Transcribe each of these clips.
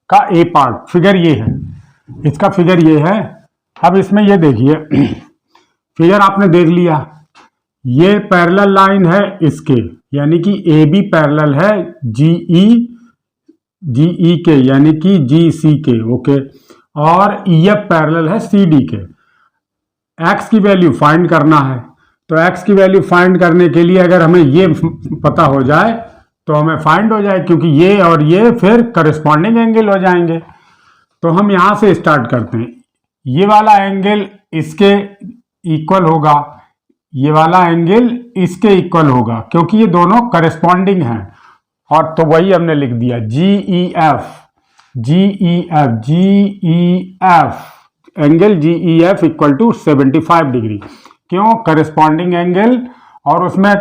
का ए part figure ये है, इसका फिगर ये है। अब इसमें ये देखिए फिगर आपने देख लिया, ये पैरेलल लाइन है इसके, यानी कि ए बी पैरेलल है जीई के, यानी कि जी सी के, ओके, और ई एफ पैरेलल है सी डी के। एक्स की वैल्यू फाइंड करना है, तो एक्स की वैल्यू फाइंड करने के लिए अगर हमें ये पता हो जाए तो हमें फाइंड हो जाए, क्योंकि ये और ये फिर करस्पॉन्डिंग एंगल हो जाएंगे। तो हम यहां से स्टार्ट करते हैं, ये वाला एंगल इसके इक्वल होगा, ये वाला एंगल इसके इक्वल होगा, क्योंकि ये दोनों करस्पॉन्डिंग हैं। और तो वही हमने लिख दिया GEF angle GEF equal to 75 degree. क्यों? करस्पॉन्डिंग एंगल, और उसमें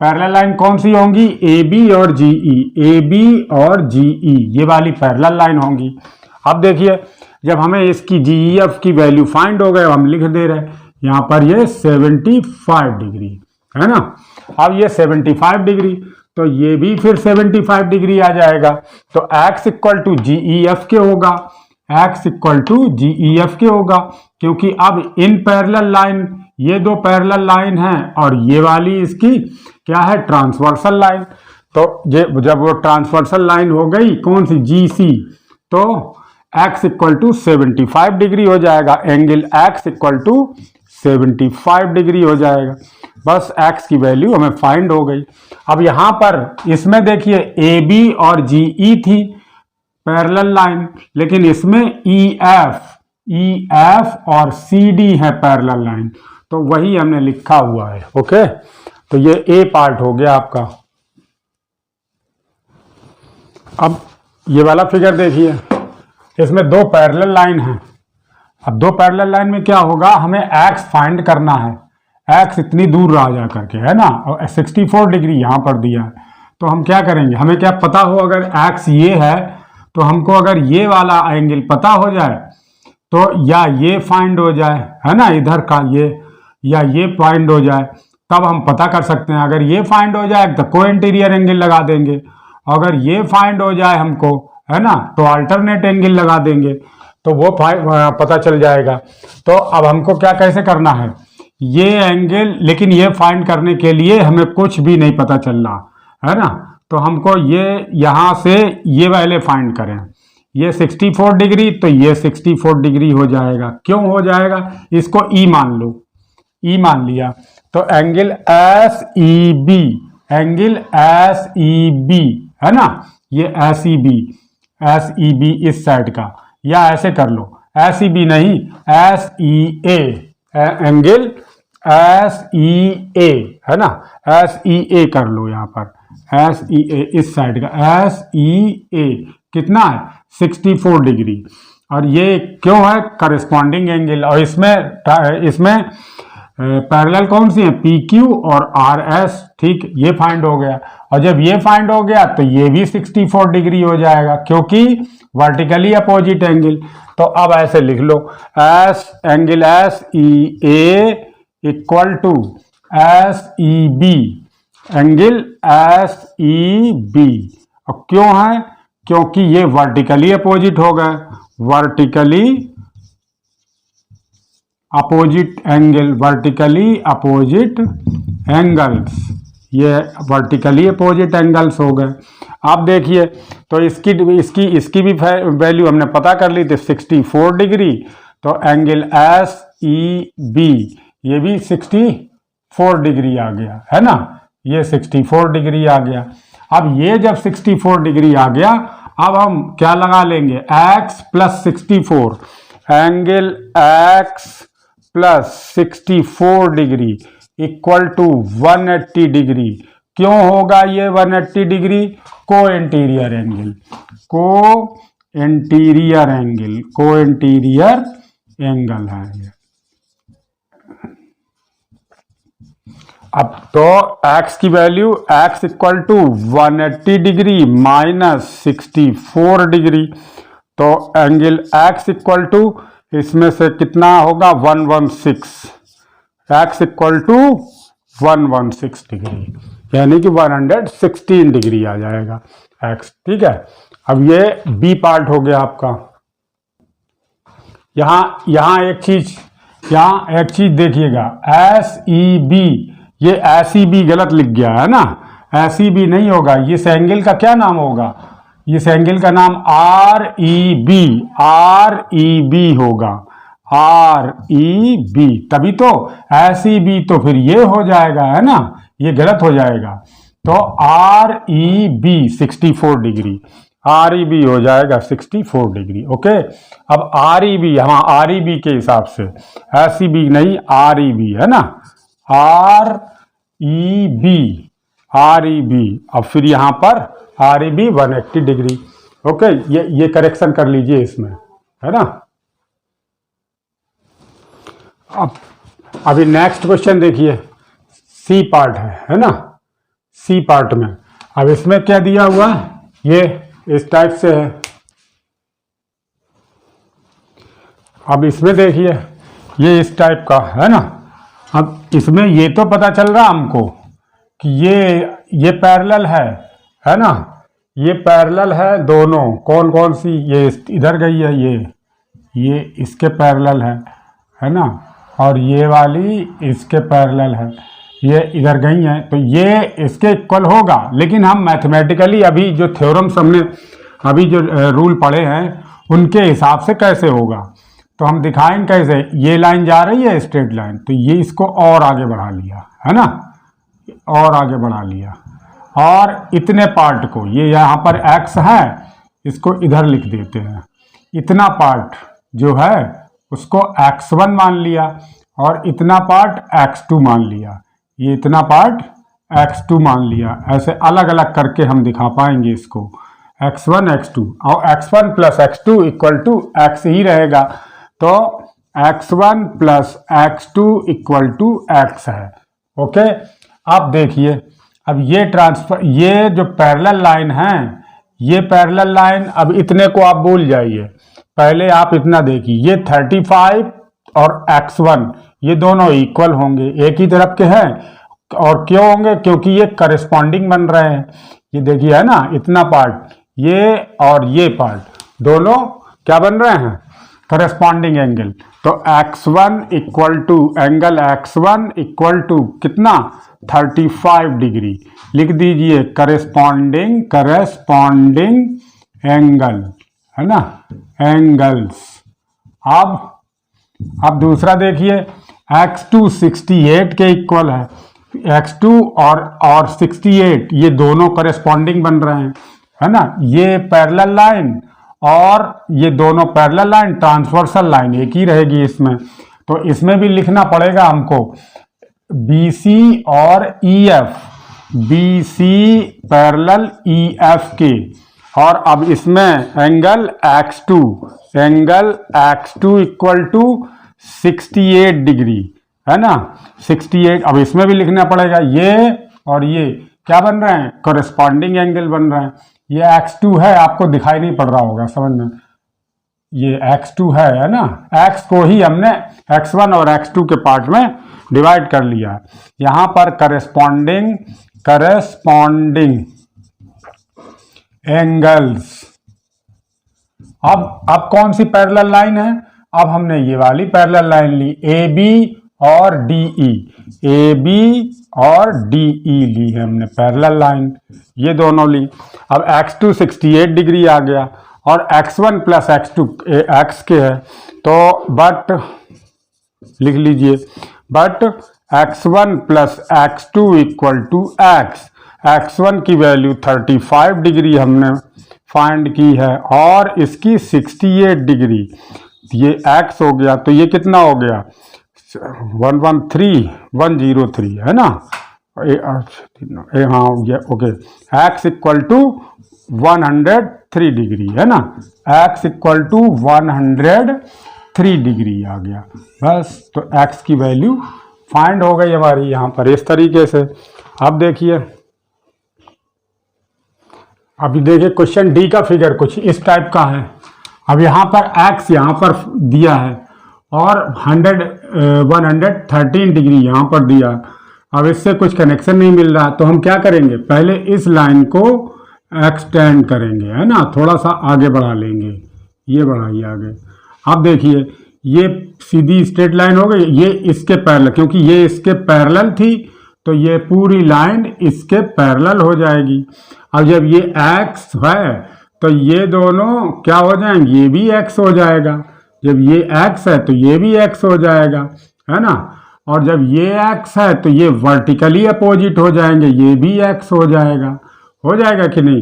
पैरेलल लाइन कौन सी होंगी? ए बी और जीई, ए बी और जीई, ये वाली पैरेलल लाइन होंगी। अब देखिए जब हमें इसकी जीईएफ की वैल्यू फाइंड हो गए, हम लिख दे रहे हैं यहां पर ये 75 डिग्री है ना। अब ये 75 डिग्री, तो ये भी फिर 75 डिग्री आ जाएगा। तो x इक्वल टू जीईएफ के होगा, x इक्वल टू जीईएफ के होगा, क्योंकि अब इन पैरेलल लाइन, ये दो पैरेलल लाइन है और ये वाली इसकी क्या है? Transversal line. तो जब वो ट्रांसवर्सल लाइन हो गई कौन सी? जी सी, तो x इक्वल टू 75 डिग्री हो जाएगा, angle x equal to 75 degree हो जाएगा। बस x की वैल्यू हमें फाइंड हो गई। अब यहां पर इसमें देखिए ए बी और जी ई थी पैरेलल लाइन, लेकिन इसमें ई एफ और सी डी है पैरेलल लाइन, तो वही हमने लिखा हुआ है, ओके। तो ये ए पार्ट हो गया आपका। अब ये वाला फिगर देखिए, इसमें दो पैरेलल लाइन है। अब दो पैरेलल लाइन में क्या होगा? हमें x फाइंड करना है, x इतनी दूर रहा जा करके, है ना, और 64 डिग्री यहां पर दिया है। तो हम क्या करेंगे? हमें क्या पता हो, अगर x ये है तो हमको अगर ये वाला एंगल पता हो जाए तो या ये फाइंड हो जाए, है ना, इधर का ये, या ये फाइंड हो जाए, तब हम पता कर सकते हैं। अगर ये फाइंड हो जाए तो को इंटीरियर एंगल लगा देंगे, अगर ये फाइंड हो जाए हमको, है ना, तो अल्टरनेट एंगल लगा देंगे, तो वो पता चल जाएगा। तो अब हमको क्या कैसे करना है ये एंगल, लेकिन ये फाइंड करने के लिए हमें कुछ भी नहीं पता चल रहा, है ना। तो हमको ये यहां से ये वाले फाइंड करें, ये 64 डिग्री, तो ये 64 डिग्री हो जाएगा। क्यों हो जाएगा? इसको ई मान लो, ई मान लिया, तो angle S E B, angle S E B, है ना, ये एस ई बी इस साइड का, या ऐसे कर लो, एस ई बी नहीं, S E A, angle S E A, है ना, एस ई ए कर लो यहां पर, एस ई ए इस साइड का, एस ई ए कितना है? 64 डिग्री। और ये क्यों है? करस्पॉन्डिंग एंगल, और इसमें पैरेलल कौन सी है? पी क्यू और आर एस, ठीक, ये फाइंड हो गया। और जब ये फाइंड हो गया तो ये भी 64 डिग्री हो जाएगा, क्योंकि वर्टिकली अपोजिट एंगल। तो अब ऐसे लिख लो, S angle S E A equal to S E B, angle S E B. और क्यों है? क्योंकि ये वर्टिकली अपोजिट हो गए, vertically opposite angle, vertically opposite angles, ये वर्टिकली अपोजिट एंगल्स हो गए। आप देखिए, तो इसकी भी वैल्यू हमने पता कर ली थी, 64 डिग्री, तो एंगल एस ई बी ये भी 64 डिग्री आ गया, है ना, ये 64 डिग्री आ गया। अब ये जब 64 डिग्री आ गया, अब हम क्या लगा लेंगे? x plus 64, angle x plus 64 degree equal to 180 degree. क्यों होगा ये 180 degree? Co-interior angle, co-interior angle, co-interior angle है ये। अब तो x की value, x equal to 180 degree minus 64 degree, तो एंगल x इक्वल टू इसमें से कितना होगा? 116, x इक्वल टू 116 डिग्री, यानी कि 116 डिग्री आ जाएगा x, ठीक है। अब ये बी पार्ट हो गया आपका। यहाँ एक चीज देखिएगा, एस ई बी, ये एस ई बी गलत लिख गया है ना, एस ई बी नहीं होगा, इस एंगल का क्या नाम होगा, इस एंगल का नाम आर ई बी होगा, आर ई बी, तभी तो एस ई बी, तो फिर ये हो जाएगा है ना, ये गलत हो जाएगा, तो R E B 64 degree, R E B हो जाएगा 64 डिग्री। ओके, अब आर ई बी, हाँ आर ई बी के हिसाब से, एस ई बी नहीं, आर ई बी है ना, R E B, R E B, अब फिर यहाँ पर R E B 180 degree. Okay, ये करेक्शन कर लीजिए इसमें, है ना। अब अभी नेक्स्ट क्वेश्चन देखिए, सी पार्ट है ना, सी पार्ट में अब इसमें क्या दिया हुआ, ये इस टाइप से है। अब इसमें देखिए, ये इस टाइप का है ना। अब इसमें ये तो पता चल रहा हमको कि ये पैरेलल है ना, ये पैरेलल है दोनों, कौन कौन सी, ये इधर गई है, ये इसके पैरेलल है ना, और ये वाली इसके पैरेलल है, ये इधर गई है, तो ये इसके इक्वल होगा। लेकिन हम मैथमेटिकली अभी जो थ्योरम्स हमने अभी जो रूल पढ़े हैं उनके हिसाब से कैसे होगा, तो हम दिखाएंगे कैसे। ये लाइन जा रही है स्ट्रेट लाइन, तो ये इसको और आगे बढ़ा लिया है ना, और आगे बढ़ा लिया, और इतने पार्ट को, ये यहाँ पर x है, इसको इधर लिख देते हैं, इतना पार्ट जो है उसको x1 मान लिया, और इतना पार्ट x2 मान लिया, ये इतना पार्ट x2 मान लिया। ऐसे अलग अलग करके हम दिखा पाएंगे इसको, x1 x2, और x1 plus x2 equal to x ही रहेगा, तो x1 plus x2 equal to x है। ओके, अब देखिए, अब ये ट्रांसफर, ये जो पैरेलल लाइन है, ये पैरेलल लाइन, अब इतने को आप भूल जाइए, पहले आप इतना देखिए, ये 35 और x1 ये दोनों इक्वल होंगे, एक ही तरफ के हैं, और क्यों होंगे, क्योंकि ये करस्पॉन्डिंग बन रहे हैं। ये देखिए है ना, इतना पार्ट, ये और ये पार्ट दोनों क्या बन रहे हैं, करस्पॉन्डिंग एंगल। तो x1 equal to, angle x1 equal to कितना, 35 डिग्री लिख दीजिए, करस्पॉन्डिंग एंगल है ना, एंगल्स। अब दूसरा देखिए, x2 68 के इक्वल है, x2 और 68 ये दोनों करस्पॉन्डिंग बन रहे हैं, है ना, ये पैरेलल लाइन और ये दोनों पैरेलल लाइन, ट्रांसवर्सल लाइन एक ही रहेगी इसमें, तो इसमें भी लिखना पड़ेगा हमको BC और EF, BC पैरेलल EF के, और अब इसमें angle x2 equal to 68 degree है ना, 68। अब इसमें भी लिखना पड़ेगा, ये और ये क्या बन रहे हैं, करस्पॉन्डिंग एंगल बन रहे हैं। ये x2 है, आपको दिखाई नहीं पड़ रहा होगा समझ में, ये x2 है ना, x को ही हमने x1 और x2 के पार्ट में डिवाइड कर लिया है। यहाँ पर करस्पॉन्डिंग एंगल्स। अब कौन सी पैरेलल लाइन है, अब हमने ये वाली पैरेलल लाइन ली, AB और DE, AB और DE ली है हमने पैरेलल लाइन, ये दोनों ली। अब x2 68 डिग्री आ गया, और x1 प्लस x2 x के है, तो बट लिख लीजिए, but x1 plus x2 equal to x1 की वैल्यू 35 डिग्री हमने फाइंड की है, और इसकी 68 डिग्री, ये x हो गया, तो ये कितना हो गया, 103 है ना, हाँ ये okay, x equal to 103 degree है ना, x इक्वल टू 103 डिग्री आ गया बस। तो x की वैल्यू फाइंड हो गई हमारी यहाँ पर इस तरीके से। अब देखिए, अभी देखिए क्वेश्चन डी का फिगर कुछ इस टाइप का है। अब यहाँ पर x यहाँ पर दिया है, और 113 डिग्री यहाँ पर दिया। अब इससे कुछ कनेक्शन नहीं मिल रहा, तो हम क्या करेंगे, पहले इस लाइन को एक्सटेंड करेंगे, है ना, थोड़ा सा आगे बढ़ा लेंगे, ये बढ़ाइए आगे। अब देखिए ये सीधी स्ट्रेट लाइन हो गई, ये इसके पैरेलल, क्योंकि ये इसके पैरेलल थी तो ये पूरी लाइन इसके पैरेलल हो जाएगी। अब जब ये एक्स है तो ये दोनों क्या हो जाएंगे, ये भी एक्स हो जाएगा, जब ये एक्स है तो ये भी एक्स हो जाएगा, है ना, और जब ये एक्स है तो ये वर्टिकली अपोजिट हो जाएंगे, ये भी एक्स हो जाएगा कि नहीं।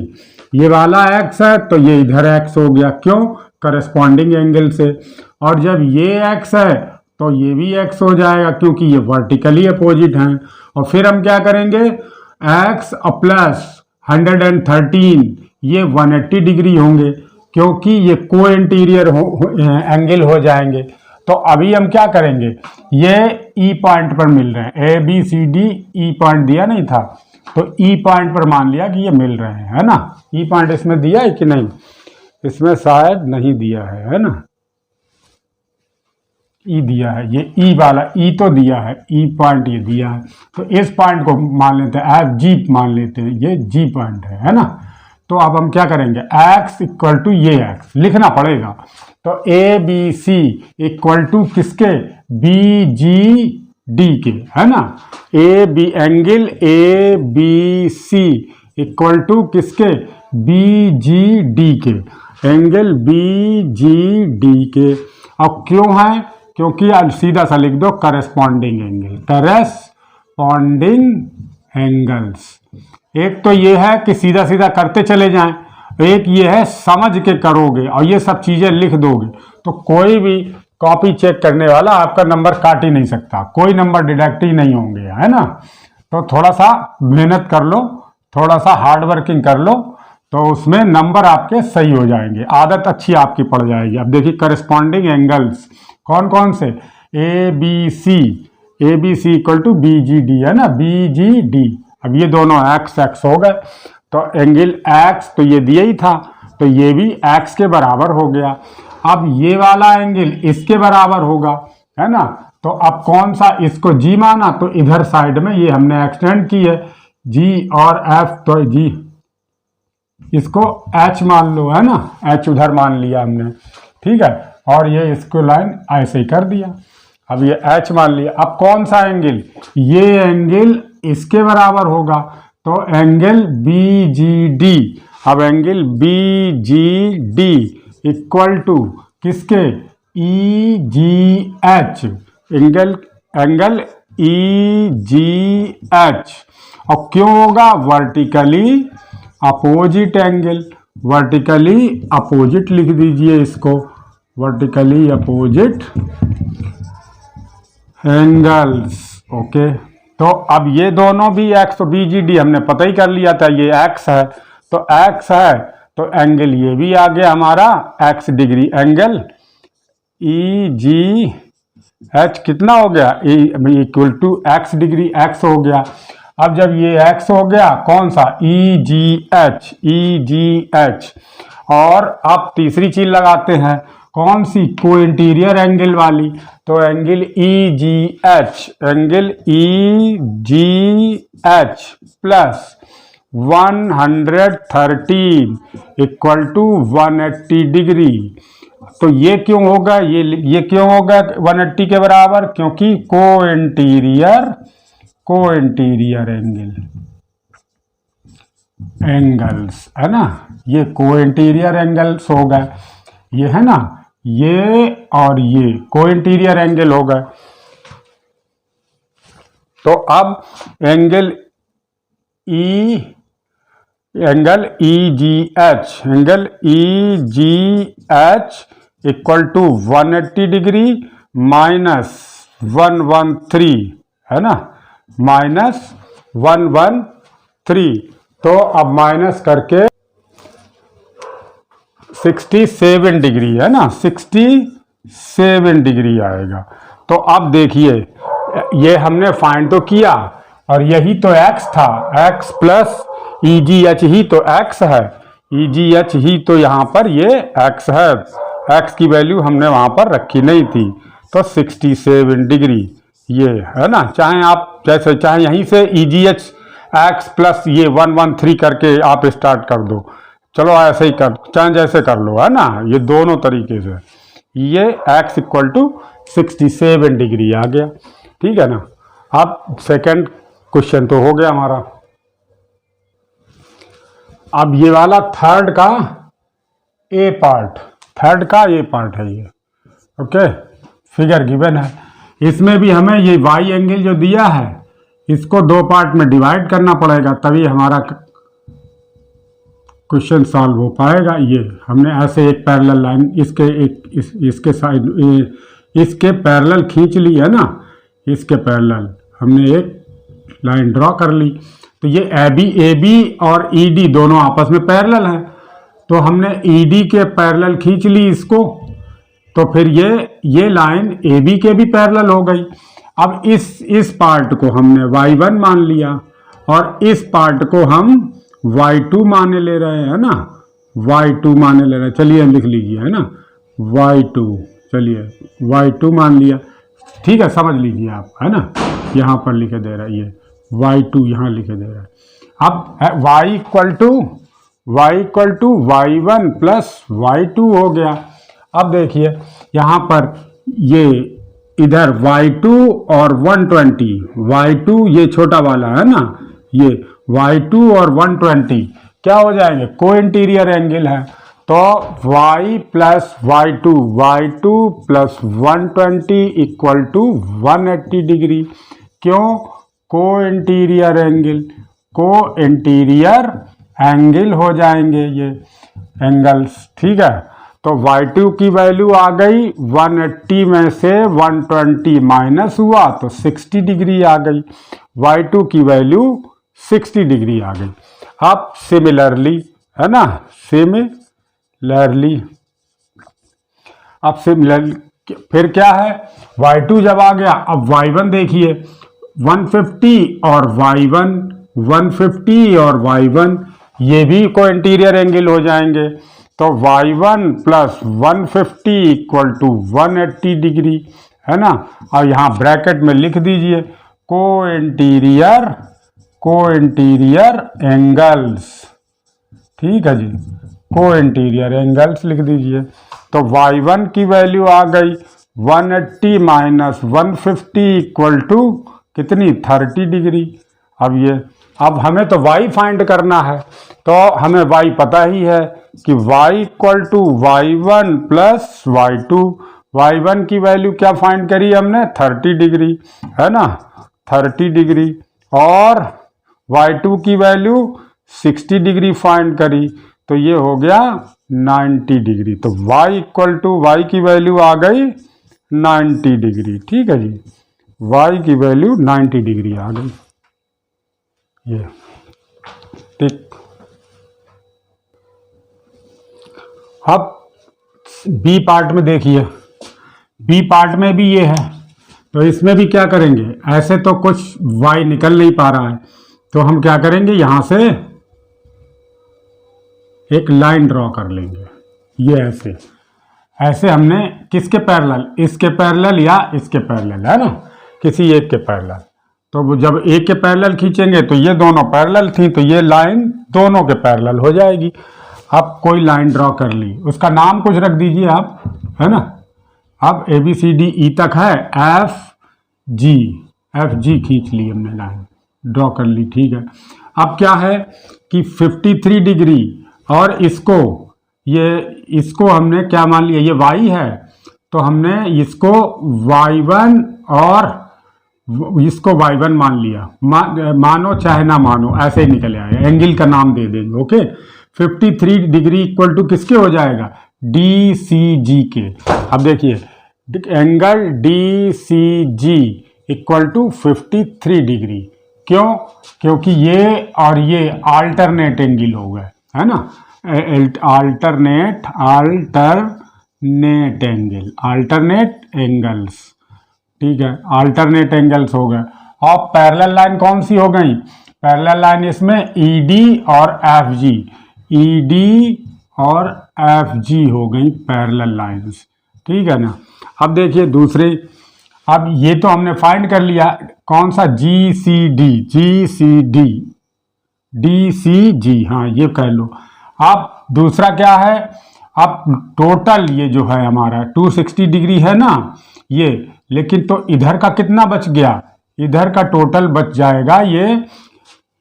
ये वाला एक्स है तो ये इधर एक्स हो गया, क्यों, करस्पॉन्डिंग एंगल से। और जब ये एक्स है तो ये भी एक्स हो जाएगा, क्योंकि ये वर्टिकली अपोजिट हैं। और फिर हम क्या करेंगे, एक्स प्लस 113 ये 180 डिग्री होंगे, क्योंकि ये को इंटीरियर एंगल हो जाएंगे। तो अभी हम क्या करेंगे, ये ई पॉइंट पर मिल रहे हैं, A B C D E point दिया नहीं था, तो ई पॉइंट पर मान लिया कि ये मिल रहे हैं, है ना। ई पॉइंट इसमें दिया है कि नहीं, इसमें शायद नहीं दिया है ना, ई दिया है, ये ई वाला ई तो दिया है, ई पॉइंट ये दिया है, तो इस पॉइंट को मान लेते हैं एफ जी मान लेते हैं, ये जी पॉइंट है ना। तो अब हम क्या करेंगे, x इक्वल टू ये x लिखना पड़ेगा, तो A B C equal to किसके, बी जी डी के, है ना। A B angle A B C equal to किसके, बी जी डी के, एंगल बी जी डी के। अब क्यों है, क्योंकि अब सीधा सा लिख दो करस्पॉन्डिंग एंगल, करस्पॉन्डिंग एंगल्स। एक तो ये है कि सीधा सीधा करते चले जाएं, एक ये है समझ के करोगे और ये सब चीजें लिख दोगे तो कोई भी कॉपी चेक करने वाला आपका नंबर काट ही नहीं सकता, कोई नंबर डिडक्ट ही नहीं होंगे, है ना। तो थोड़ा सा मेहनत कर लो, थोड़ा सा हार्ड वर्किंग कर लो, तो उसमें नंबर आपके सही हो जाएंगे, आदत अच्छी आपकी पड़ जाएगी। अब देखिए करस्पॉन्डिंग एंगल्स कौन कौन से, A B C equal to B G D, है ना, बी जी डी। अब ये दोनों एक्स एक्स हो गए, तो एंगल एक्स तो ये दिया ही था, तो ये भी एक्स के बराबर हो गया। अब ये वाला एंगल इसके बराबर होगा, है ना। तो अब कौन सा, इसको जी माना तो इधर साइड में ये हमने एक्सटेंड की है जी और एफ, तो जी इसको एच मान लो, है ना, एच उधर मान लिया हमने, ठीक है, और ये इसको लाइन ऐसे ही कर दिया। अब ये एच मान लिया। अब कौन सा एंगल, ये एंगल इसके बराबर होगा, तो एंगल बी जी डी। अब angle B G D equal to किसके, E G H, angle E G H. और क्यों होगा, vertically opposite angle, vertically opposite लिख दीजिए इसको, वर्टिकली अपोजिट एंगल्स, ओके। तो अब ये दोनों भी एक्स तो बी जी डी हमने पता ही कर लिया था, ये एक्स है तो एक्स है, तो एंगल ये भी आ गया हमारा x degree, angle E G H कितना हो गया, equal to x degree, x हो गया। अब जब ये एक्स हो गया, कौन सा, ई जी एच। और अब तीसरी चीज लगाते हैं, कौन सी, को इंटीरियर एंगल वाली, तो angle E G H, angle E G H plus 113 equal to 180 degree. तो ये क्यों होगा, ये क्यों होगा 180 के बराबर, क्योंकि को इंटीरियर एंगल्स, है ना, ये को इंटीरियर एंगल्स हो गए, ये है ना, ये और ये को इंटीरियर एंगल हो गए। तो अब angle E G H equal to 180 degree minus 113, है ना, माइनस 113। तो अब माइनस करके 67 डिग्री, है ना, 67 डिग्री आएगा। तो अब देखिए ये हमने फाइंड तो किया और यही तो x था, x प्लस ई जी एच ही तो x है, ई जी एच ही तो यहाँ पर ये x है, x की वैल्यू हमने वहाँ पर रखी नहीं थी, तो 67 डिग्री ये, है ना। चाहे आप जैसे चाहे यहीं से ई जी एच x प्लस ये 113 करके आप स्टार्ट कर दो, चलो ऐसे ही कर, चाहे जैसे कर लो, है ना, ये दोनों तरीके से। ये x इक्वल टू 67 डिग्री आ गया, ठीक है ना। अब सेकंड क्वेश्चन तो हो गया हमारा। अब ये वाला थर्ड का ए पार्ट है ये, ओके, फिगर गिवन है। इसमें भी हमें ये वाई एंगल जो दिया है इसको दो पार्ट में डिवाइड करना पड़ेगा, तभी हमारा क्वेश्चन सॉल्व हो पाएगा। ये हमने ऐसे एक पैरेलल लाइन इसके साइड इसके पैरेलल खींच ली है ना, इसके पैरेलल हमने एक लाइन ड्रॉ कर ली। तो ये ए बी और ई डी दोनों आपस में पैरेलल हैं, तो हमने ई डी के पैरेलल खींच ली इसको, तो फिर ये लाइन ए बी के भी पैरेलल हो गई। अब इस पार्ट को हमने y1 मान लिया और इस पार्ट को हम y2 माने ले रहे हैं ना, y2 माने ले रहे हैं। चलिए लिख लीजिए, है ना, y2, चलिए y2 मान लिया, ठीक है, समझ लीजिए आप, है ना, यहाँ पर लिखे दे रहा है ये y2, यहाँ लिखे दे रहा है। अब y equal to y1 plus y2 हो गया। अब देखिए यहाँ पर ये इधर y2 और 120, y2 ये छोटा वाला है ना, ये y2 और 120 क्या हो जाएंगे, को इंटीरियर एंगल है, तो y plus y2 plus 120 equal to 180 degree. क्यों, को इंटीरियर एंगल हो जाएंगे ये एंगल्स, ठीक है। तो y2 की वैल्यू आ गई 180 में से 120 माइनस हुआ तो 60 डिग्री आ गई, y2 की वैल्यू 60 डिग्री आ गई। अब सिमिलरली, है ना, फिर क्या है, y2 जब आ गया, अब y1 देखिए 150 और y1 ये भी को इंटीरियर एंगल हो जाएंगे, तो y1 plus 150 equal to 180 degree, है ना। और यहाँ ब्रैकेट में लिख दीजिए को इंटीरियर एंगल्स, ठीक है जी, को इंटीरियर एंगल्स लिख दीजिए। तो y1 की वैल्यू आ गई 180 माइनस 150 इक्वल टू कितनी, 30 डिग्री। अब हमें तो y फाइंड करना है, तो हमें y पता ही है कि y equal to y1 plus y2। y1 की वैल्यू क्या फाइंड करी हमने, 30 डिग्री, है ना, 30 डिग्री, और y2 की वैल्यू 60 डिग्री फाइंड करी, तो ये हो गया 90 डिग्री। तो y इक्वल टू y की वैल्यू आ गई 90 डिग्री, ठीक है जी, y की वैल्यू 90 डिग्री आ गई, ये ठीक। अब बी पार्ट में देखिए, बी पार्ट में भी ये है, तो इसमें भी क्या करेंगे, ऐसे तो कुछ y निकल नहीं पा रहा है, तो हम क्या करेंगे, यहां से एक लाइन ड्रॉ कर लेंगे, ये ऐसे हमने किसके पैरेलल, इसके पैरेलल या इसके पैरेलल, है ना, किसी एक के पैरेलल। तो जब एक के पैरेलल खींचेंगे तो ये दोनों पैरेलल थी, तो ये लाइन दोनों के पैरेलल हो जाएगी। अब कोई लाइन ड्रॉ कर ली, उसका नाम कुछ रख दीजिए आप, है ना। अब ABCDE तक है, FG खींच ली हमने, लाइन ड्रॉ कर ली, ठीक है। अब क्या है कि 53 डिग्री और इसको हमने क्या मान लिया, ये y है, तो हमने इसको y1 और इसको y1 मान लिया, मानो चाहे ना मानो, ऐसे ही निकल आएगा, एंगल का नाम दे देंगे, ओके। 53 डिग्री इक्वल टू किसके हो जाएगा, DCG के। अब देखिए angle DCG equal to 53 degree, क्यों, क्योंकि ये और ये अल्टरनेट एंगल हो गए, है ना, अल्टरनेट एंगल्स, ठीक है, अल्टरनेट एंगल्स हो गए। और पैरेलल लाइन कौन सी हो गई, पैरेलल लाइन इसमें ED और FG हो गई पैरेलल लाइंस, ठीक है ना। अब देखिए दूसरे, अब ये तो हमने फाइंड कर लिया, कौन सा, GCD डी सी जी, हाँ ये कह लो। अब दूसरा क्या है, अब टोटल ये जो है हमारा 260 डिग्री है ना ये, लेकिन तो इधर का कितना बच गया, इधर का टोटल बच जाएगा ये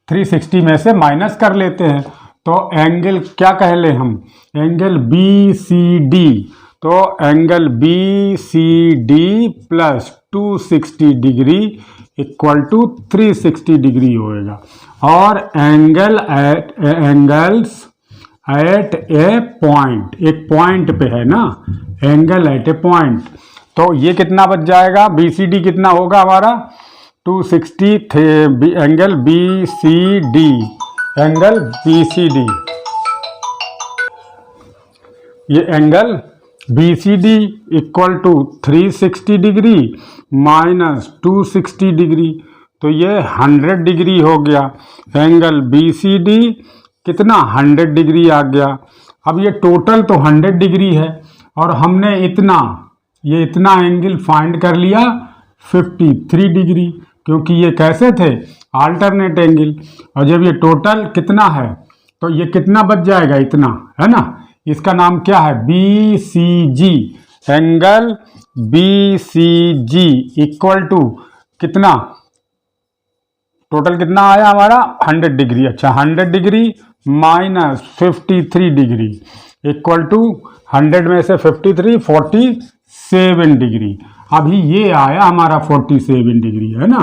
360 में से माइनस कर लेते हैं, तो एंगल क्या कह ले हम, एंगल बी सी डी, तो angle B C D plus 260 degree equal to 360 degree होएगा। और एंगल्स एट ए पॉइंट, एक पॉइंट पे है ना, एंगल एट ए पॉइंट, तो ये कितना बच जाएगा, बी सी डी कितना होगा हमारा 260 थे, angle B C D, angle B C D, ये angle B C D equal to 360 degree minus 260 degree, तो ये 100 डिग्री हो गया। एंगल बी सी डी कितना 100 डिग्री आ गया। अब ये टोटल तो 100 डिग्री है और हमने इतना, ये इतना एंगल फाइंड कर लिया 53 डिग्री, क्योंकि ये कैसे थे, अल्टरनेट एंगल। और जब ये टोटल कितना है तो ये कितना बच जाएगा, इतना है ना, इसका नाम क्या है, B C G, angle B C G equal to कितना, टोटल कितना आया हमारा 100 डिग्री। अच्छा 100 degree minus 53 degree equal to 100 में से 53 47 डिग्री। अभी ये आया हमारा 47 डिग्री है ना,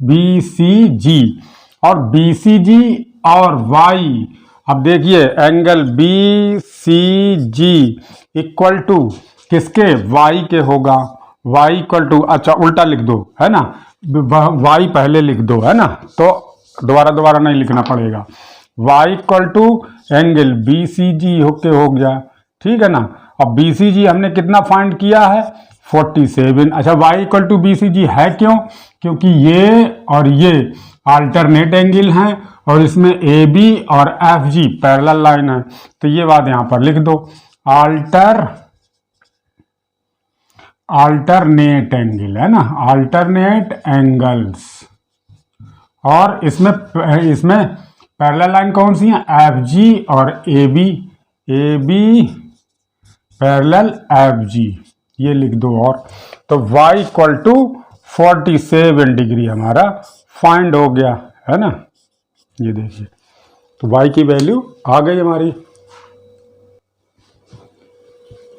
बी सी जी। और बी सी जी और वाई, अब देखिए angle B C G equal to किसके, वाई के होगा, वाई इक्वल टू, अच्छा उल्टा लिख दो है ना, वाई पहले लिख दो है ना, तो दोबारा नहीं लिखना पड़ेगा, Y equal to angle B C G होके हो गया, ठीक है ना। अब बी सी जी हमने कितना फाइंड किया है 47। अच्छा Y equal to B C G है क्यों, क्योंकि ये और ये अल्टरनेट एंगल हैं और इसमें ए बी और एफ जी पैरेलल लाइन है, तो ये बात यहां पर लिख दो, अल्टरनेट एंगल है ना, अल्टरनेट एंगल्स। और इसमें पैरेलल लाइन कौन सी है, एफ जी और A B parallel F G, ये लिख दो। और तो y इक्वल टू 47 डिग्री हमारा फाइंड हो गया है ना, ये देखिए, तो y की वैल्यू आ गई हमारी।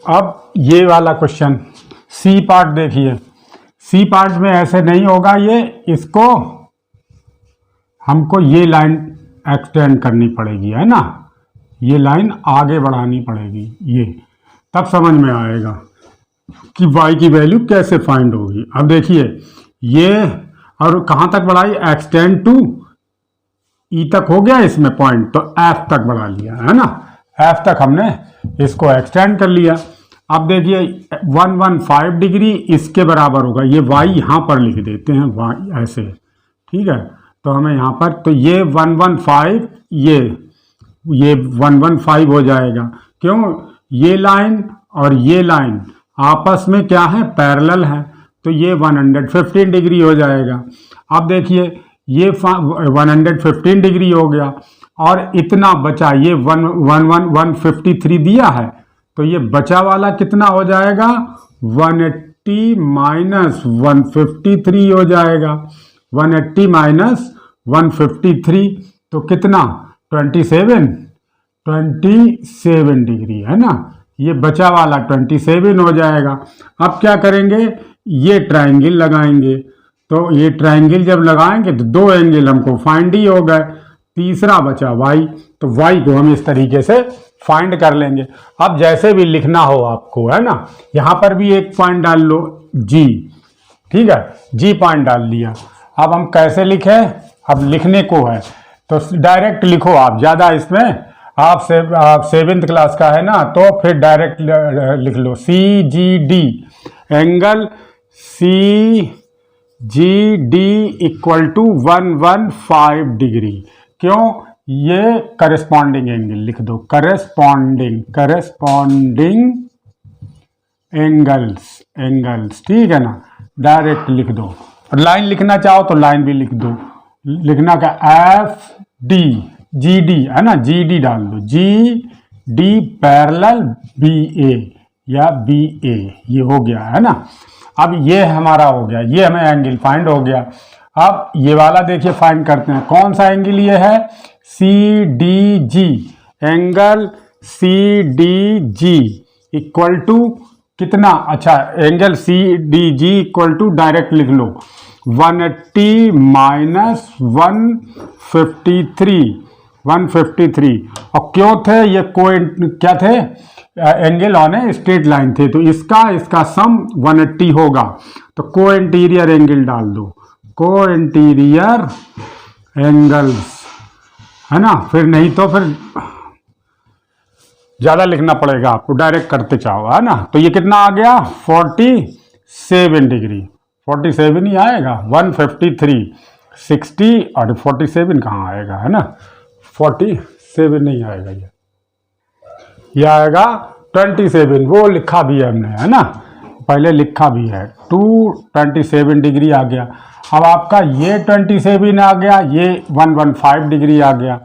अब ये वाला क्वेश्चन सी पार्ट देखिए, सी पार्ट में ऐसे नहीं होगा, ये इसको हमको ये लाइन एक्सटेंड करनी पड़ेगी है ना, ये लाइन आगे बढ़ानी पड़ेगी, ये तब समझ में आएगा कि y की वैल्यू कैसे फाइंड होगी। अब देखिए ये, और कहाँ तक बढ़ाई, एक्सटेंड टू ई तक हो गया इसमें पॉइंट, तो एफ तक बढ़ा लिया है ना, एफ तक हमने इसको एक्सटेंड कर लिया। अब देखिए 115 डिग्री इसके बराबर होगा, ये y यहाँ पर लिख देते हैं, y ऐसे, ठीक है, तो हमें यहाँ पर, तो ये 115 ये 115 हो जाएगा, क्यों, ये लाइन और ये लाइन आपस में क्या है, पैरेलल है, तो ये 115 डिग्री हो जाएगा। अब देखिए ये 115 डिग्री हो गया और इतना बचा, ये 153 दिया है, तो ये बचा वाला कितना हो जाएगा, 180 माइनस 153 हो जाएगा, 180 माइनस 153 तो कितना 27 डिग्री है ना, ये बचा वाला 27 हो जाएगा। अब क्या करेंगे, ये ट्रायंगल लगाएंगे, तो ये ट्रायंगल जब लगाएंगे तो दो एंगल हमको फाइंड ही हो गए, तीसरा बचा y, तो y को हम इस तरीके से फाइंड कर लेंगे। अब जैसे भी लिखना हो आपको है ना, यहाँ पर भी एक पॉइंट डाल लो g, ठीक है, g पॉइंट डाल लिया। अब हम कैसे लिखें, अब लिखने को है तो डायरेक्ट लिखो आप, ज़्यादा इसमें आप 7th क्लास का है ना, तो फिर डायरेक्ट लिख लो, C G D, angle C G D equal to 115 degree, क्यों, ये करस्पॉन्डिंग एंगल लिख दो, करस्पॉन्डिंग एंगल्स, ठीक है ना, डायरेक्ट लिख दो। और लाइन लिखना चाहो तो लाइन भी लिख दो, लिखना का एफ डी, जी डी है ना, जी डी डाल दो, जी डी पैरेलल बी ए या बी ए, ये हो गया है ना। अब ये हमारा हो गया, ये हमें एंगल फाइंड हो गया। अब ये वाला देखिए फाइंड करते हैं, कौन सा एंगल ये है, C D G, angle C D G equal to कितना, अच्छा angle C D G equal to direct लिख लो 180 माइनस 153 और क्यों थे ये, क्या थे, angle on a straight line थे, तो इसका सम 180 होगा, तो को इंटीरियर एंगल डाल दो, को इंटीरियर एंगल्स है ना, फिर नहीं तो फिर ज्यादा लिखना पड़ेगा आपको, डायरेक्ट करते चाहो है ना। तो ये कितना आ गया 47 डिग्री, 47 ही आएगा, 153 60 और 47 कहाँ आएगा है ना, 47 नहीं आएगा, ये आएगा 27, वो लिखा भी है हमने है ना, पहले लिखा भी है, 227 डिग्री आ गया। अब आपका ये 27 आ गया, ये 115 डिग्री आ गया,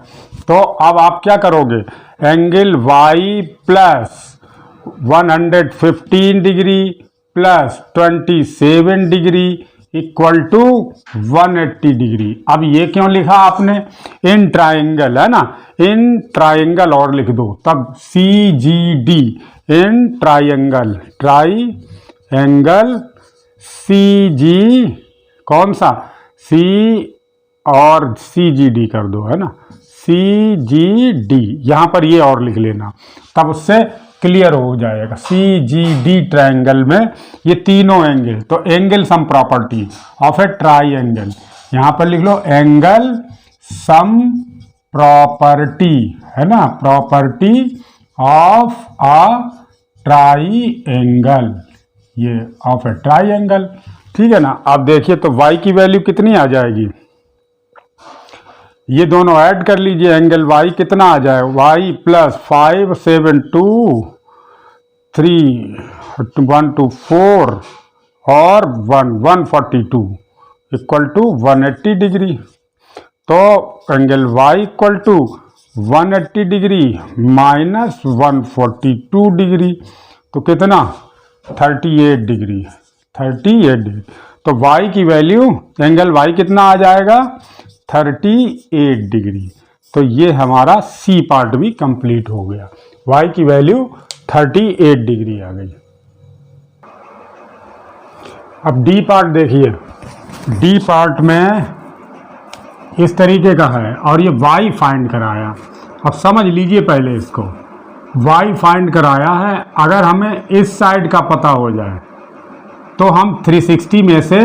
तो अब आप क्या करोगे, angle y plus 115 degree plus 27 degree equal to 180 degree. अब ये क्यों लिखा आपने, इन ट्राइंगल है ना, इन ट्राइंगल और लिख दो, तब C G D in triangle, triangle C G, कौन सा, सी और सी जी डी कर दो है ना, सी जी डी, यहाँ पर ये और लिख लेना, तब उससे क्लियर हो जाएगा। सी जी डी ट्रायंगल में ये तीनों एंगल, तो angle sum property of A triangle, यहाँ पर लिख लो एंगल सम प्रॉपर्टी है ना, प्रॉपर्टी ऑफ अ ट्रायंगल, ये ऑफ ए ट्रायंगल, ठीक है ना। आप देखिए तो y की वैल्यू कितनी आ जाएगी, ये दोनों ऐड कर लीजिए, एंगल y कितना आ जाए, y प्लस 5 7 2 3 1 2 4 और 1 142 इक्वल टू 180 डिग्री, तो angle y equal to 180 degree minus 142 degree, तो कितना 38 डिग्री, 38 डिग्री, तो y की वैल्यू, एंगल y कितना आ जाएगा 38 डिग्री, तो ये हमारा C पार्ट भी कंप्लीट हो गया, y की वैल्यू 38 डिग्री आ गई। अब D पार्ट देखिए, D पार्ट में इस तरीके का है और ये y फाइंड कराया, अब समझ लीजिए पहले इसको, y फाइंड कराया है, अगर हमें इस साइड का पता हो जाए तो हम 360 में से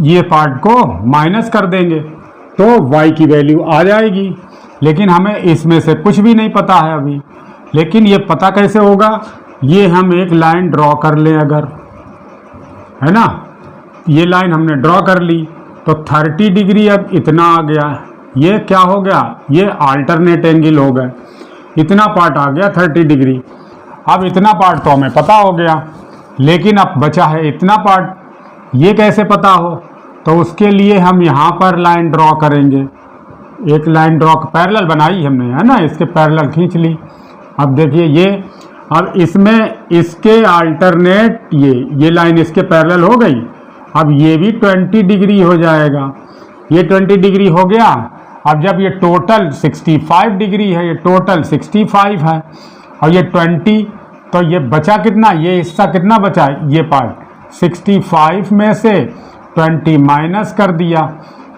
ये पार्ट को माइनस कर देंगे तो y की वैल्यू आ जाएगी, लेकिन हमें इसमें से कुछ भी नहीं पता है अभी, लेकिन ये पता कैसे होगा, ये हम एक लाइन ड्रॉ कर लें अगर, है ना, ये लाइन हमने ड्रॉ कर ली तो 30 डिग्री अब इतना आ गया, ये क्या हो गया, ये अल्टरनेट एंगल हो गए, इतना पार्ट आ गया 30 डिग्री। अब इतना पार्ट तो हमें पता हो गया, लेकिन अब बचा है इतना पार्ट, ये कैसे पता हो, तो उसके लिए हम यहाँ पर लाइन ड्रॉ करेंगे, एक लाइन ड्रॉ पैरेलल बनाई हमने है ना, इसके पैरेलल खींच ली। अब देखिए ये, अब इसमें इसके अल्टरनेट ये लाइन इसके पैरेलल हो गई, अब ये भी 20 डिग्री हो जाएगा, ये 20 डिग्री हो गया। अब जब ये टोटल 65 डिग्री है, ये टोटल 65 है और ये 20, तो ये बचा कितना, ये हिस्सा कितना बचा, ये पार्ट 65 में से 20 माइनस कर दिया,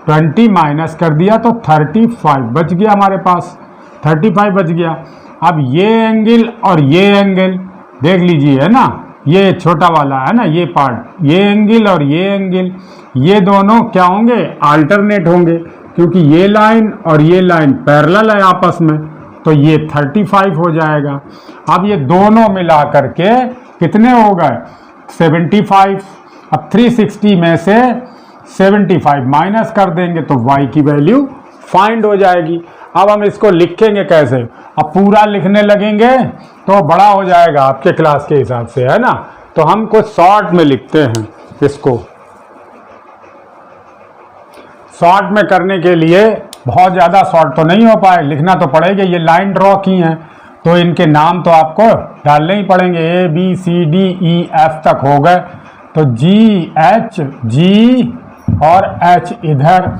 20 माइनस कर दिया तो 35 बच गया हमारे पास, 35 बच गया। अब ये एंगल और ये एंगल देख लीजिए है ना, ये छोटा वाला है ना, ये पार्ट, ये एंगल और ये एंगल, ये दोनों क्या होंगे, अल्टरनेट होंगे, क्योंकि ये लाइन और ये लाइन पैरेलल है आपस में, तो ये 35 हो जाएगा। अब ये दोनों मिला करके कितने हो गए 75, अब 360 में से 75 माइनस कर देंगे तो y की वैल्यू फाइंड हो जाएगी। अब हम इसको लिखेंगे कैसे, अब पूरा लिखने लगेंगे तो बड़ा हो जाएगा आपके क्लास के हिसाब से है ना, तो हम कुछ शॉर्ट में लिखते हैं इसको। शॉर्ट में करने के लिए बहुत ज़्यादा शॉर्ट तो नहीं हो पाए, लिखना तो पड़ेगा। ये लाइन ड्रॉ की हैं तो इनके नाम तो आपको डालने ही पड़ेंगे। A B C D E F तक हो गए, तो जी एच, जी और एच इधर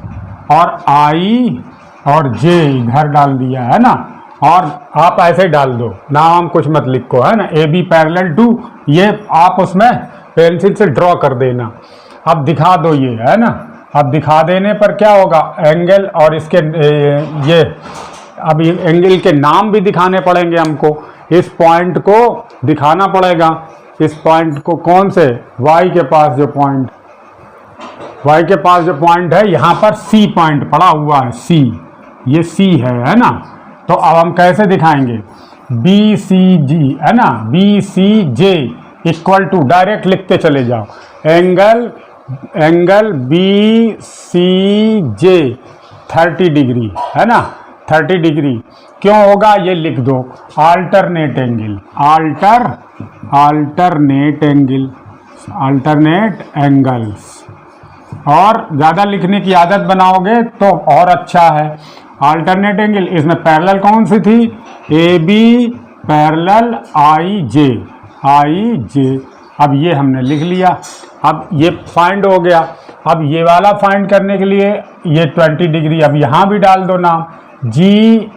और आई और जे इधर डाल दिया है ना। और आप ऐसे डाल दो, नाम कुछ मत लिखो, है ना। ए बी पैरेलल टू, ये आप उसमें पेंसिल से ड्रॉ कर देना। अब दिखा दो ये, है ना। अब दिखा देने पर क्या होगा, एंगल और इसके ये अब ये एंगल के नाम भी दिखाने पड़ेंगे हमको। इस पॉइंट को दिखाना पड़ेगा, इस पॉइंट को, कौन से, वाई के पास जो पॉइंट, वाई के पास जो पॉइंट है, यहाँ पर सी पॉइंट पड़ा हुआ है, सी, ये सी है ना। तो अब हम कैसे दिखाएंगे, बी सी जी, है ना, B C J equal to, direct लिखते चले जाओ, angle B C J 30 degree, है ना, 30 डिग्री। क्यों होगा ये लिख दो, अल्टरनेट एंगल, अल्टरनेट एंगल्स। और ज़्यादा लिखने की आदत बनाओगे तो और अच्छा है। अल्टरनेट एंगल, इसमें पैरेलल कौन सी थी, ए बी पैरेलल आई जे, अब ये हमने लिख लिया। अब ये फाइंड हो गया। अब ये वाला फाइंड करने के लिए ये 20 डिग्री अब यहाँ भी डाल दो नाम, जी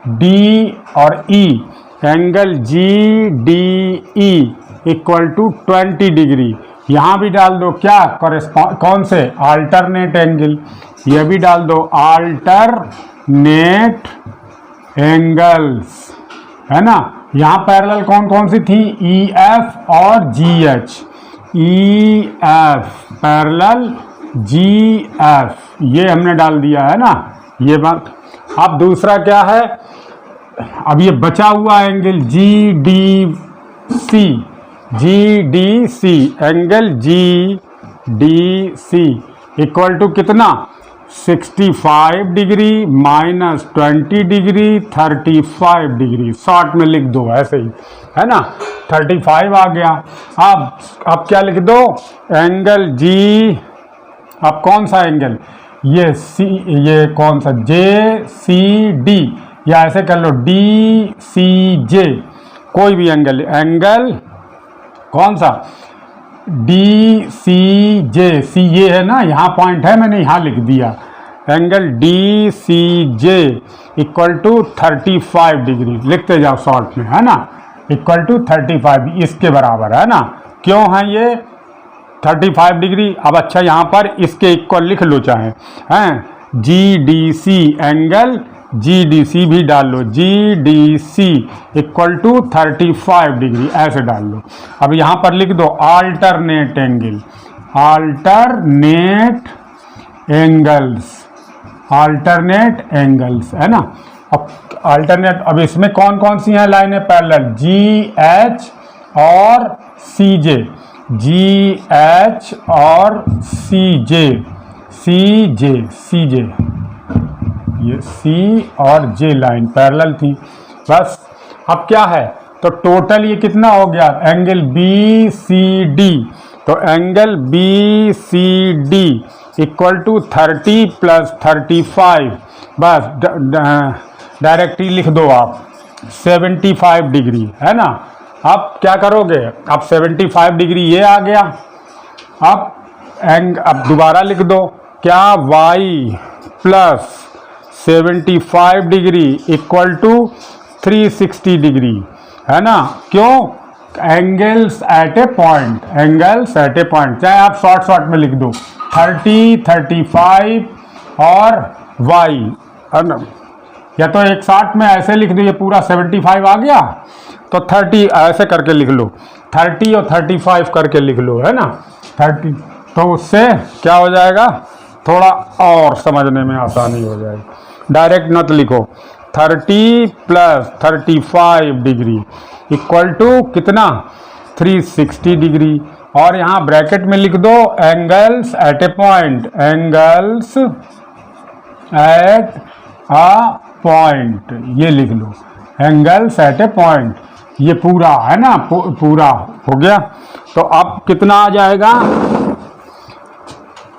डी और E, angle G D E equal to 20 degree, यहाँ भी डाल दो क्या, कौन से, अल्टरनेट एंगल, ये भी डाल दो, अल्टरनेट एंगल्स, है ना। यहाँ पैरेलल कौन कौन सी थी, ई एफ और G H, E F parallel G F, ये हमने डाल दिया है ना, ये बात। अब दूसरा क्या है, अब ये बचा हुआ angle G D C, angle G D C equal to कितना, 65 degree minus 20 degree 35 degree, short में लिख दो ऐसे ही, है ना। 35 आ गया। अब क्या लिख दो, एंगल जी, अब कौन सा एंगल, ये सी, ये कौन सा, जे सी डी, या ऐसे कर लो डी सी जे, कोई भी एंगल कौन सा, डी सी जे, सी ये है ना, यहाँ पॉइंट है, मैंने यहाँ लिख दिया, angle D C J equal to 35 degree, लिखते जाओ शॉर्ट में, है ना, इक्वल टू 35, इसके बराबर, है ना। क्यों है ये 35 डिग्री, अब अच्छा यहाँ पर इसके इक्वल लिख लो चाहे, हैं, G D C, angle G D C भी डाल लो, G D C equal to 35 degree, ऐसे डाल लो। अब यहाँ पर लिख दो अल्टरनेट एंगल्स, है ना। अब अल्टरनेट, अब इसमें कौन कौन सी हैं लाइनें पैरेलल, जी एच और सी जे, जी एच और सी जे, ये सी और जे लाइन पैरेलल थी बस। अब क्या है, तो टोटल ये कितना हो गया, एंगल बी सी डी, तो angle B C D equal to 30 plus 35, बस डायरेक्टली लिख दो आप 75 डिग्री, है ना। अब क्या करोगे, अब 75 डिग्री ये आ गया। अब दोबारा लिख दो क्या, y plus 75 degree equal to 360 degree, है ना। क्यों, एंगल्स एट ए पॉइंट, चाहे आप शॉर्ट में लिख दो 30, 35 और y, है ना, या तो एक साथ में ऐसे लिख दो, ये पूरा 75 आ गया, तो 30 ऐसे करके लिख लो, 30 और 35 करके लिख लो, है ना, 30, तो उससे क्या हो जाएगा, थोड़ा और समझने में आसानी हो जाएगी। डायरेक्ट मत लिखो, 30 प्लस 35 डिग्री इक्वल टू कितना, 360 डिग्री, और यहाँ ब्रैकेट में लिख दो एंगल्स एट ए पॉइंट, ये लिख लो, एंगल्स एट ए पॉइंट, ये पूरा है ना, पूरा हो गया। तो अब कितना आ जाएगा,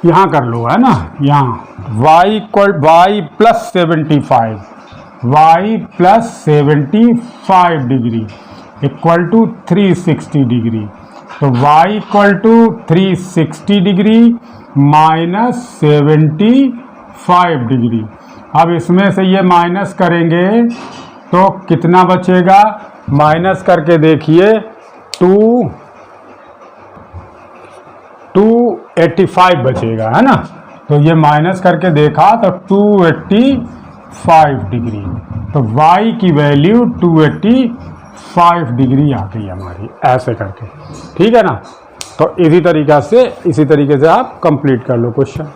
यहाँ कर लो, है ना, यहाँ y plus 75, y plus 75 degree equal to 360 degree. तो y equal to 360 degree minus 75 degree. अब इसमें से ये माइनस करेंगे तो कितना बचेगा, माइनस करके देखिए 285 बचेगा, है ना। तो ये माइनस करके देखा तो 285 डिग्री, तो y की वैल्यू 285 डिग्री आ गई हमारी, ऐसे करके, ठीक है ना। तो इसी तरीके से आप कंप्लीट कर लो क्वेश्चन।